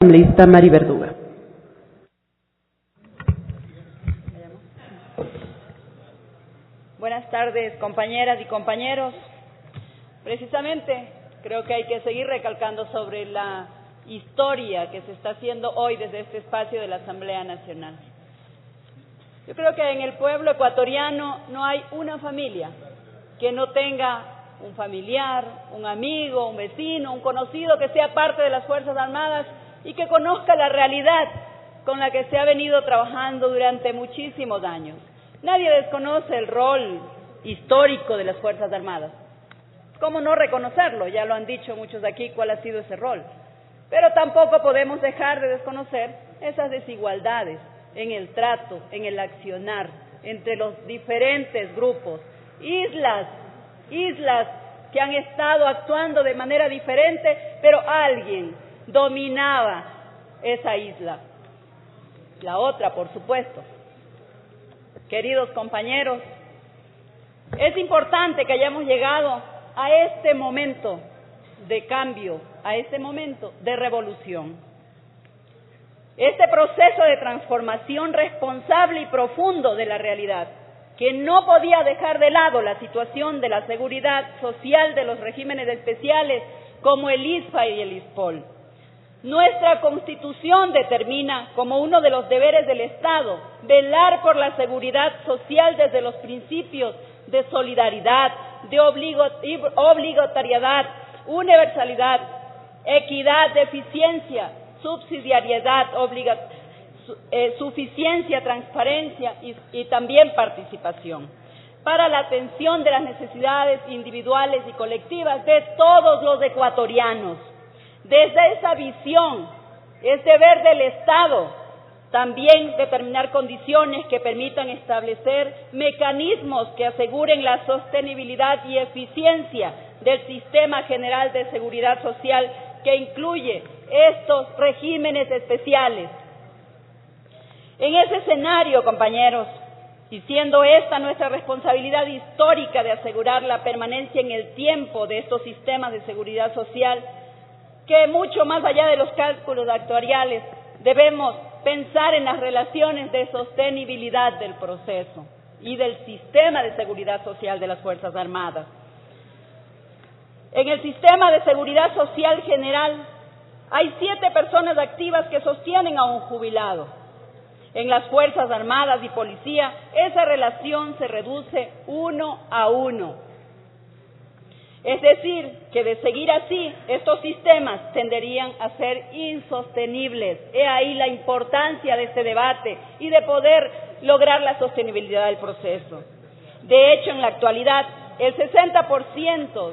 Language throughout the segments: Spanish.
asambleísta Mari Verduga. Buenas tardes, compañeras y compañeros. Precisamente creo que hay que seguir recalcando sobre la historia que se está haciendo hoy desde este espacio de la Asamblea Nacional. Yo creo que en el pueblo ecuatoriano no hay una familia que no tenga un familiar, un amigo, un vecino, un conocido que sea parte de las Fuerzas Armadas y que conozca la realidad con la que se ha venido trabajando durante muchísimos años. Nadie desconoce el rol histórico de las Fuerzas Armadas. ¿Cómo no reconocerlo? Ya lo han dicho muchos de aquí cuál ha sido ese rol. Pero tampoco podemos dejar de desconocer esas desigualdades en el trato, en el accionar entre los diferentes grupos, islas que han estado actuando de manera diferente, pero alguien dominaba esa isla. La otra, por supuesto. Queridos compañeros, es importante que hayamos llegado a este momento de cambio, a este momento de revolución. Este proceso de transformación responsable y profundo de la realidad, que no podía dejar de lado la situación de la seguridad social de los regímenes especiales como el ISFA y el ISPOL. Nuestra Constitución determina como uno de los deberes del Estado velar por la seguridad social desde los principios de solidaridad, de obligatoriedad, universalidad, equidad, eficiencia, subsidiariedad, suficiencia, transparencia y también participación, para la atención de las necesidades individuales y colectivas de todos los ecuatorianos. Desde esa visión, es deber del Estado también determinar condiciones que permitan establecer mecanismos que aseguren la sostenibilidad y eficiencia del sistema general de seguridad social que incluye estos regímenes especiales. En ese escenario, compañeros, y siendo esta nuestra responsabilidad histórica de asegurar la permanencia en el tiempo de estos sistemas de seguridad social, que mucho más allá de los cálculos actuariales debemos pensar en las relaciones de sostenibilidad del proceso y del sistema de seguridad social de las Fuerzas Armadas. En el sistema de seguridad social general hay 7 personas activas que sostienen a un jubilado. En las Fuerzas Armadas y Policía esa relación se reduce 1 a 1. Es decir, que de seguir así, estos sistemas tenderían a ser insostenibles. He ahí la importancia de este debate y de poder lograr la sostenibilidad del proceso. De hecho, en la actualidad, el 60%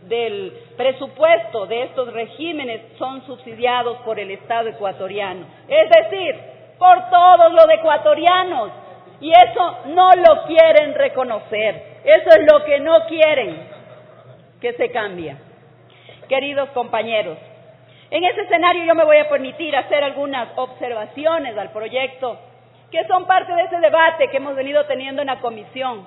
del presupuesto de estos regímenes son subsidiados por el Estado ecuatoriano. Es decir, por todos los ecuatorianos. Y eso no lo quieren reconocer. Eso es lo que no quieren que se cambie. Queridos compañeros, en ese escenario yo me voy a permitir hacer algunas observaciones al proyecto que son parte de ese debate que hemos venido teniendo en la comisión,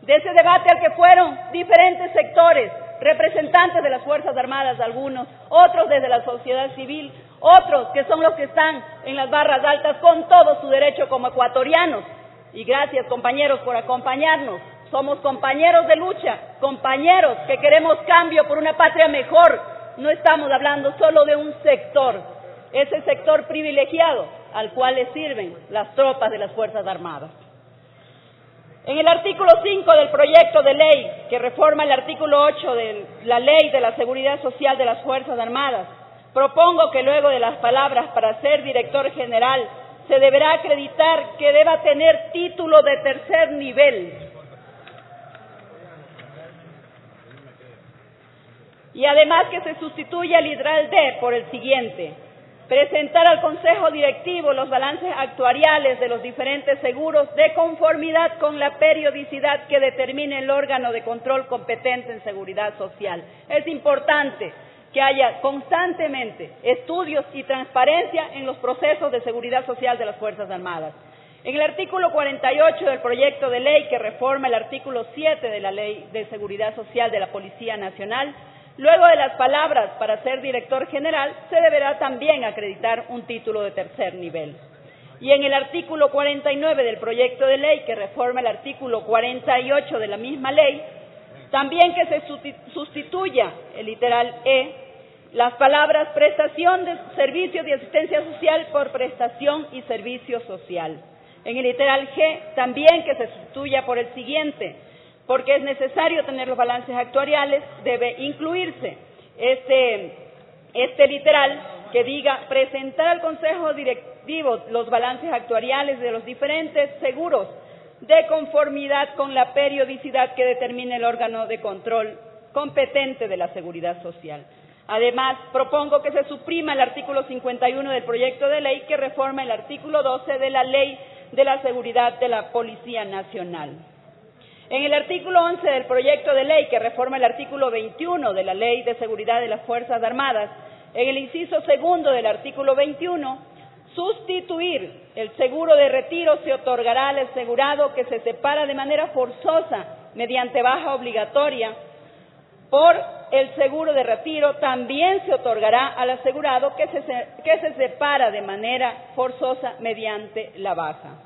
de ese debate al que fueron diferentes sectores, representantes de las Fuerzas Armadas, algunos, otros desde la sociedad civil, otros que son los que están en las barras altas con todo su derecho como ecuatorianos. Y gracias, compañeros, por acompañarnos. Somos compañeros de lucha, compañeros que queremos cambio por una patria mejor. No estamos hablando solo de un sector, ese sector privilegiado al cual le sirven las tropas de las Fuerzas Armadas. En el artículo 5 del proyecto de ley, que reforma el artículo 8 de la Ley de la Seguridad Social de las Fuerzas Armadas, propongo que luego de las palabras "para ser director general", se deberá acreditar que deba tener título de tercer nivel. Y además que se sustituya el literal D por el siguiente: presentar al Consejo Directivo los balances actuariales de los diferentes seguros de conformidad con la periodicidad que determine el órgano de control competente en seguridad social. Es importante que haya constantemente estudios y transparencia en los procesos de seguridad social de las Fuerzas Armadas. En el artículo 48 del proyecto de ley que reforma el artículo 7 de la Ley de Seguridad Social de la Policía Nacional, Luego de las palabras para ser director general, se deberá también acreditar un título de tercer nivel. Y en el artículo 49 del proyecto de ley, que reforma el artículo 48 de la misma ley, también que se sustituya el literal E, las palabras prestación de servicios de asistencia social por prestación y servicio social. En el literal G, también que se sustituya por el siguiente, porque es necesario tener los balances actuariales, debe incluirse este literal que diga presentar al Consejo Directivo los balances actuariales de los diferentes seguros de conformidad con la periodicidad que determine el órgano de control competente de la Seguridad Social. Además, propongo que se suprima el artículo 51 del proyecto de ley que reforma el artículo 12 de la Ley de la Seguridad de la Policía Nacional. En el artículo 11 del proyecto de ley que reforma el artículo 21 de la Ley de Seguridad de las Fuerzas Armadas, en el inciso segundo del artículo 21, sustituir el seguro de retiro se otorgará al asegurado que se separa de manera forzosa mediante baja obligatoria por el seguro de retiro, también se otorgará al asegurado que se separa de manera forzosa mediante la baja.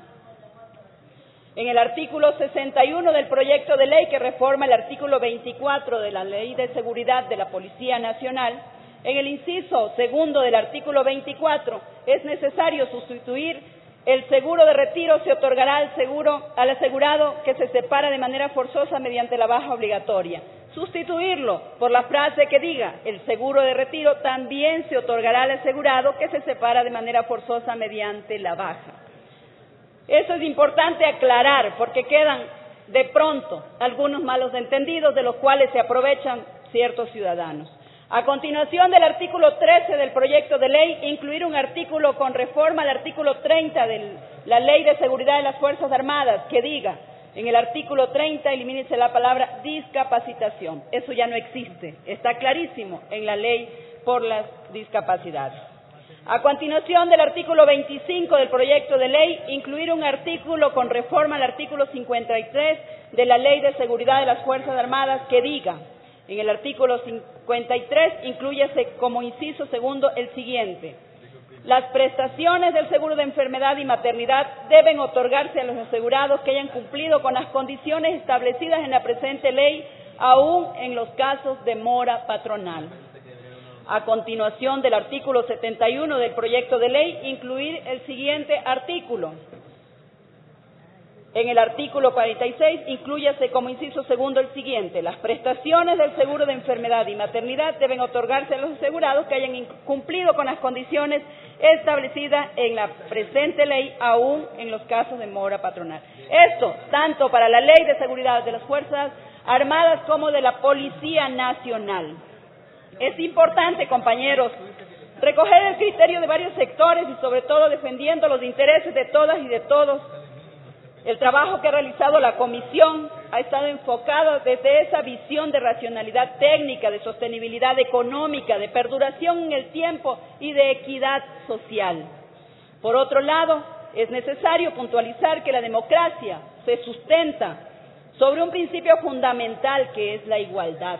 En el artículo 61 del proyecto de ley que reforma el artículo 24 de la Ley de Seguridad de la Policía Nacional, en el inciso segundo del artículo 24 es necesario sustituir el seguro de retiro se otorgará al asegurado que se separa de manera forzosa mediante la baja obligatoria. Sustituirlo por la frase que diga el seguro de retiro también se otorgará al asegurado que se separa de manera forzosa mediante la baja. Eso es importante aclarar porque quedan de pronto algunos malos entendidos de los cuales se aprovechan ciertos ciudadanos. A continuación del artículo 13 del proyecto de ley, incluir un artículo con reforma al artículo 30 de la Ley de Seguridad de las Fuerzas Armadas que diga, en el artículo 30 elimínese la palabra discapacitación. Eso ya no existe, está clarísimo en la ley por las discapacidades. A continuación del artículo 25 del proyecto de ley, incluir un artículo con reforma al artículo 53 de la Ley de Seguridad de las Fuerzas Armadas que diga, en el artículo 53, inclúyase como inciso segundo el siguiente. Las prestaciones del seguro de enfermedad y maternidad deben otorgarse a los asegurados que hayan cumplido con las condiciones establecidas en la presente ley, aún en los casos de mora patronal. A continuación del artículo 71 del proyecto de ley, incluir el siguiente artículo. En el artículo 46, inclúyase como inciso segundo el siguiente. Las prestaciones del seguro de enfermedad y maternidad deben otorgarse a los asegurados que hayan cumplido con las condiciones establecidas en la presente ley, aún en los casos de mora patronal. Esto, tanto para la Ley de Seguridad de las Fuerzas Armadas como de la Policía Nacional. Es importante, compañeros, recoger el criterio de varios sectores y sobre todo defendiendo los intereses de todas y de todos. El trabajo que ha realizado la comisión ha estado enfocado desde esa visión de racionalidad técnica, de sostenibilidad económica, de perduración en el tiempo y de equidad social. Por otro lado, es necesario puntualizar que la democracia se sustenta sobre un principio fundamental que es la igualdad.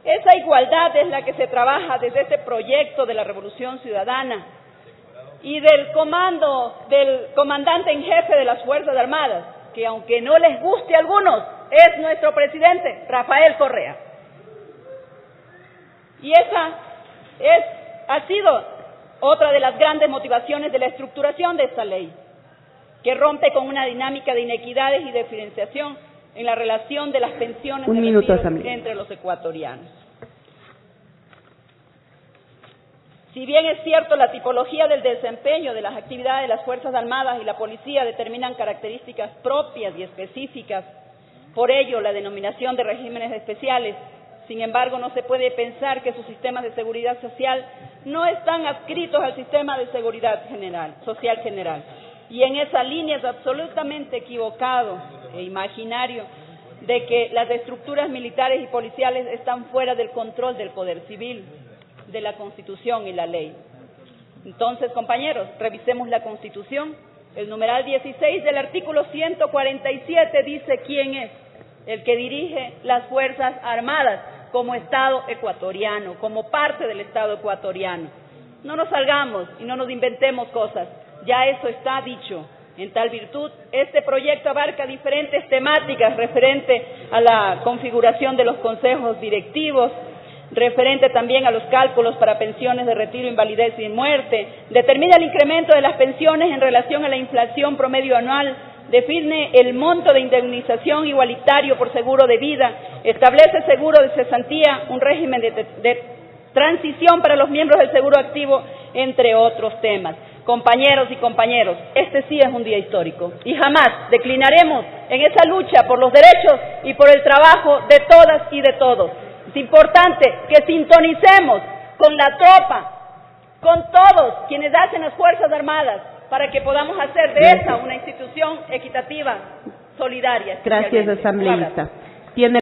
Esa igualdad es la que se trabaja desde este proyecto de la Revolución Ciudadana y del comandante en jefe de las Fuerzas Armadas, que aunque no les guste a algunos, es nuestro presidente, Rafael Correa. Y esa ha sido otra de las grandes motivaciones de la estructuración de esta ley, que rompe con una dinámica de inequidades y diferenciación en la relación de las pensiones de retiro entre los ecuatorianos. Si bien es cierto, la tipología del desempeño de las actividades de las Fuerzas Armadas y la Policía determinan características propias y específicas, por ello la denominación de regímenes especiales. Sin embargo, no se puede pensar que sus sistemas de seguridad social no están adscritos al sistema de seguridad social general. Y en esa línea es absolutamente equivocado e imaginario de que las estructuras militares y policiales están fuera del control del poder civil, de la Constitución y la ley. Entonces, compañeros, revisemos la Constitución. El numeral 16 del artículo 147 dice quién es el que dirige las Fuerzas Armadas, como Estado ecuatoriano, como parte del Estado ecuatoriano. No nos salgamos y no nos inventemos cosas, ya eso está dicho. En tal virtud, este proyecto abarca diferentes temáticas referente a la configuración de los consejos directivos, referente también a los cálculos para pensiones de retiro, invalidez y muerte, determina el incremento de las pensiones en relación a la inflación promedio anual, define el monto de indemnización igualitario por seguro de vida, establece seguro de cesantía, un régimen de transición para los miembros del seguro activo, entre otros temas. Compañeros y compañeros, este sí es un día histórico y jamás declinaremos en esa lucha por los derechos y por el trabajo de todas y de todos. Es importante que sintonicemos con la tropa, con todos quienes hacen las Fuerzas Armadas, para que podamos hacer de esta una institución equitativa, solidaria. Gracias, asambleísta.